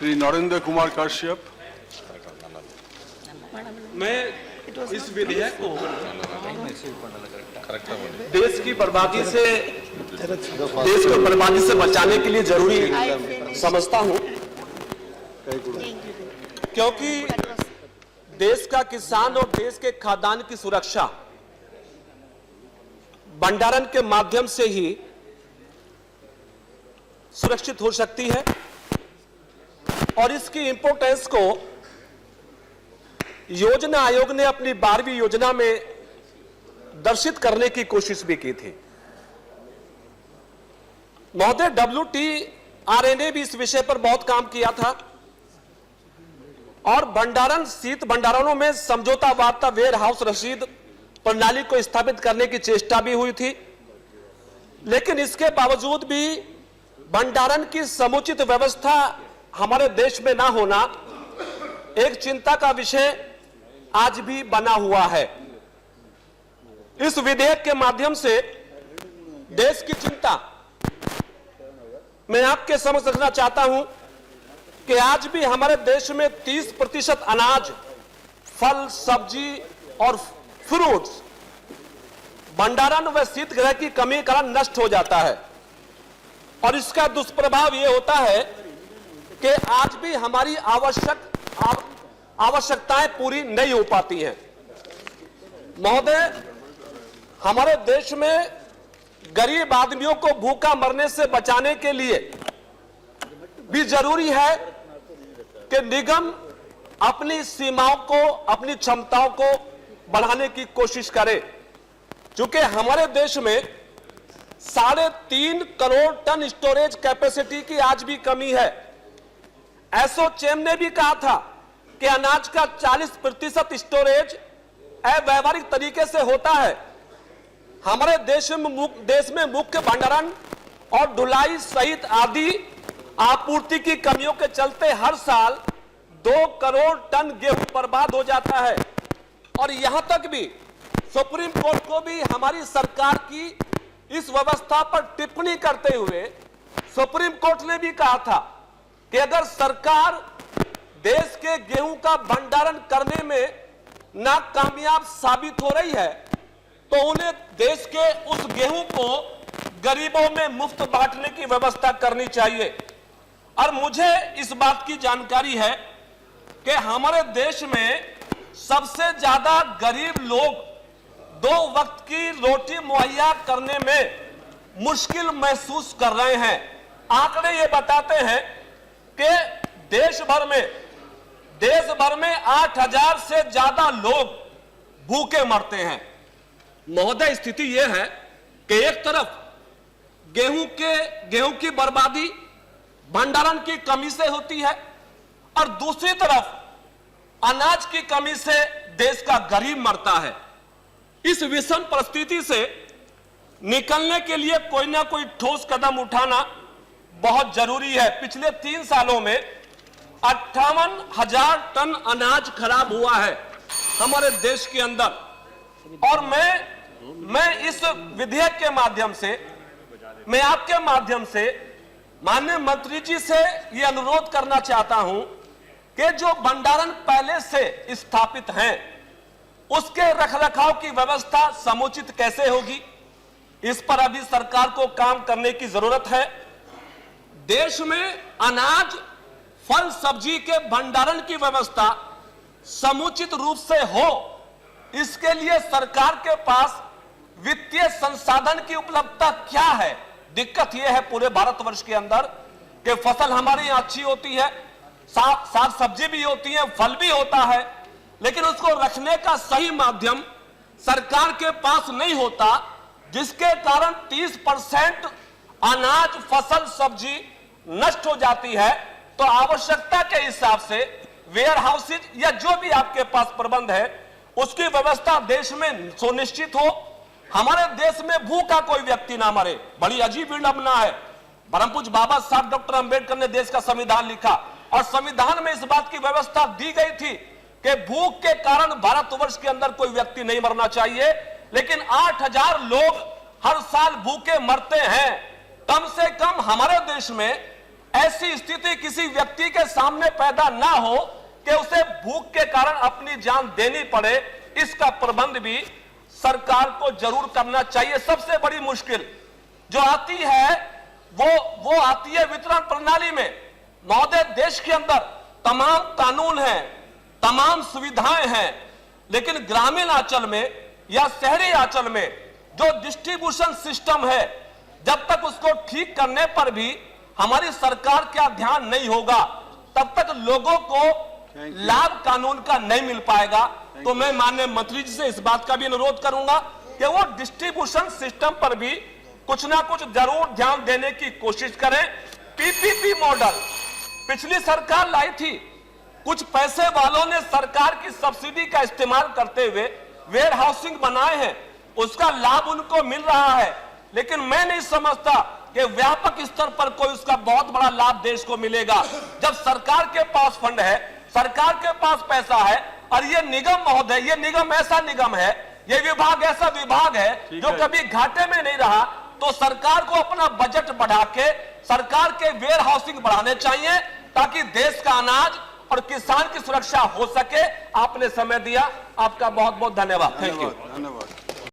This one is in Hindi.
श्री नरेंद्र कुमार कश्यप। मैं इस विधेयक को देश की बर्बादी से देश को बर्बादी से बचाने के लिए जरूरी समझता हूं, क्योंकि देश का किसान और देश के खाद्यान्न की सुरक्षा भंडारण के माध्यम से ही सुरक्षित हो सकती है और इसकी इंपोर्टेंस को योजना आयोग ने अपनी 12वीं योजना में दर्शित करने की कोशिश भी की थी। महोदय, WTRA ने भी इस विषय पर बहुत काम किया था और भंडारण शीत भंडारणों में समझौता वार्ता वेयर हाउस रसीद प्रणाली को स्थापित करने की चेष्टा भी हुई थी, लेकिन इसके बावजूद भी भंडारण की समुचित व्यवस्था हमारे देश में ना होना एक चिंता का विषय आज भी बना हुआ है। इस विधेयक के माध्यम से देश की चिंता मैं आपके समक्ष रखना चाहता हूं कि आज भी हमारे देश में 30% अनाज, फल, सब्जी और फ्रूट्स भंडारण व शीतगृह की कमी के कारण नष्ट हो जाता है और इसका दुष्प्रभाव यह होता है कि आज भी हमारी आवश्यकताएं पूरी नहीं हो पाती हैं। महोदय, हमारे देश में गरीब आदमियों को भूखा मरने से बचाने के लिए भी जरूरी है कि निगम अपनी सीमाओं को, अपनी क्षमताओं को बढ़ाने की कोशिश करे। चूंकि हमारे देश में 3.5 करोड़ टन स्टोरेज कैपेसिटी की आज भी कमी है। एसोचैम ने भी कहा था कि अनाज का 40% स्टोरेज अव्यावहारिक तरीके से होता है। हमारे देश में मुख्य भंडारण और ढुलाई सहित आदि आपूर्ति की कमियों के चलते हर साल 2 करोड़ टन गेहूं बर्बाद हो जाता है और यहां तक भी सुप्रीम कोर्ट को भी हमारी सरकार की इस व्यवस्था पर टिप्पणी करते हुए सुप्रीम कोर्ट ने भी कहा था कि अगर सरकार देश के गेहूं का भंडारण करने में नाकामयाब साबित हो रही है तो उन्हें देश के उस गेहूं को गरीबों में मुफ्त बांटने की व्यवस्था करनी चाहिए। और मुझे इस बात की जानकारी है कि हमारे देश में सबसे ज्यादा गरीब लोग 2 वक्त की रोटी मुहैया करने में मुश्किल महसूस कर रहे हैं। आंकड़े ये बताते हैं कि देश भर में 8,000 से ज्यादा लोग भूखे मरते हैं। महोदय, स्थिति यह है कि एक तरफ गेहूं की बर्बादी भंडारण की कमी से होती है और दूसरी तरफ अनाज की कमी से देश का गरीब मरता है। इस विषम परिस्थिति से निकलने के लिए कोई ना कोई ठोस कदम उठाना बहुत जरूरी है। पिछले 3 सालों में 58,000 टन अनाज खराब हुआ है हमारे देश के अंदर और मैं इस विधेयक के माध्यम से, मैं आपके माध्यम से माननीय मंत्री जी से यह अनुरोध करना चाहता हूं कि जो भंडारण पहले से स्थापित हैं उसके रखरखाव की व्यवस्था समुचित कैसे होगी, इस पर अभी सरकार को काम करने की जरूरत है। देश में अनाज, फल, सब्जी के भंडारण की व्यवस्था समुचित रूप से हो, इसके लिए सरकार के पास वित्तीय संसाधन की उपलब्धता क्या है। दिक्कत यह है पूरे भारतवर्ष के अंदर कि फसल हमारी यहां अच्छी होती है, साग सब्जी भी होती है, फल भी होता है, लेकिन उसको रखने का सही माध्यम सरकार के पास नहीं होता, जिसके कारण 30% अनाज, फसल, सब्जी नष्ट हो जाती है। तो आवश्यकता के हिसाब से वेयर हाउसेज या जो भी आपके पास प्रबंध है उसकी व्यवस्था देश में सुनिश्चित हो। हमारे देश में भूखा कोई व्यक्ति ना मरे। बड़ी अजीब विडंबना है। परम पूज्य बाबा साहब डॉक्टर अंबेडकर ने देश का संविधान लिखा और संविधान में इस बात की व्यवस्था दी गई थी कि भूख के कारण भारतवर्ष के अंदर कोई व्यक्ति नहीं मरना चाहिए, लेकिन 8,000 लोग हर साल भूखे मरते हैं। कम से कम हमारे देश में ऐसी स्थिति किसी व्यक्ति के सामने पैदा ना हो कि उसे भूख के कारण अपनी जान देनी पड़े, इसका प्रबंध भी सरकार को जरूर करना चाहिए। सबसे बड़ी मुश्किल जो आती है वो आती है वितरण प्रणाली में। महोदय, देश के अंदर तमाम कानून हैं, तमाम सुविधाएं हैं, लेकिन ग्रामीण अंचल में या शहरी अंचल में जो डिस्ट्रीब्यूशन सिस्टम है, जब तक उसको ठीक करने पर भी हमारी सरकार का ध्यान नहीं होगा, तब तक लोगों को लाभ कानून का नहीं मिल पाएगा। तो मैं माननीय मंत्री जी से इस बात का भी अनुरोध करूंगा कि वो डिस्ट्रीब्यूशन सिस्टम पर भी कुछ ना कुछ जरूर ध्यान देने की कोशिश करें। पीपीपी मॉडल पिछली सरकार लाई थी, कुछ पैसे वालों ने सरकार की सब्सिडी का इस्तेमाल करते हुए वेयर हाउसिंग बनाए हैं, उसका लाभ उनको मिल रहा है, लेकिन मैं नहीं समझता कि व्यापक स्तर पर कोई उसका बहुत बड़ा लाभ देश को मिलेगा। जब सरकार के पास फंड है, सरकार के पास पैसा है, और ये निगम महोदय, ये निगम ऐसा निगम है, ये विभाग ऐसा विभाग है जो कभी घाटे में नहीं रहा, तो सरकार को अपना बजट बढ़ा के सरकार के वेयर हाउसिंग बढ़ाने चाहिए ताकि देश का अनाज और किसान की सुरक्षा हो सके। आपने समय दिया, आपका बहुत बहुत धन्यवाद। Thank you. धन्यवाद।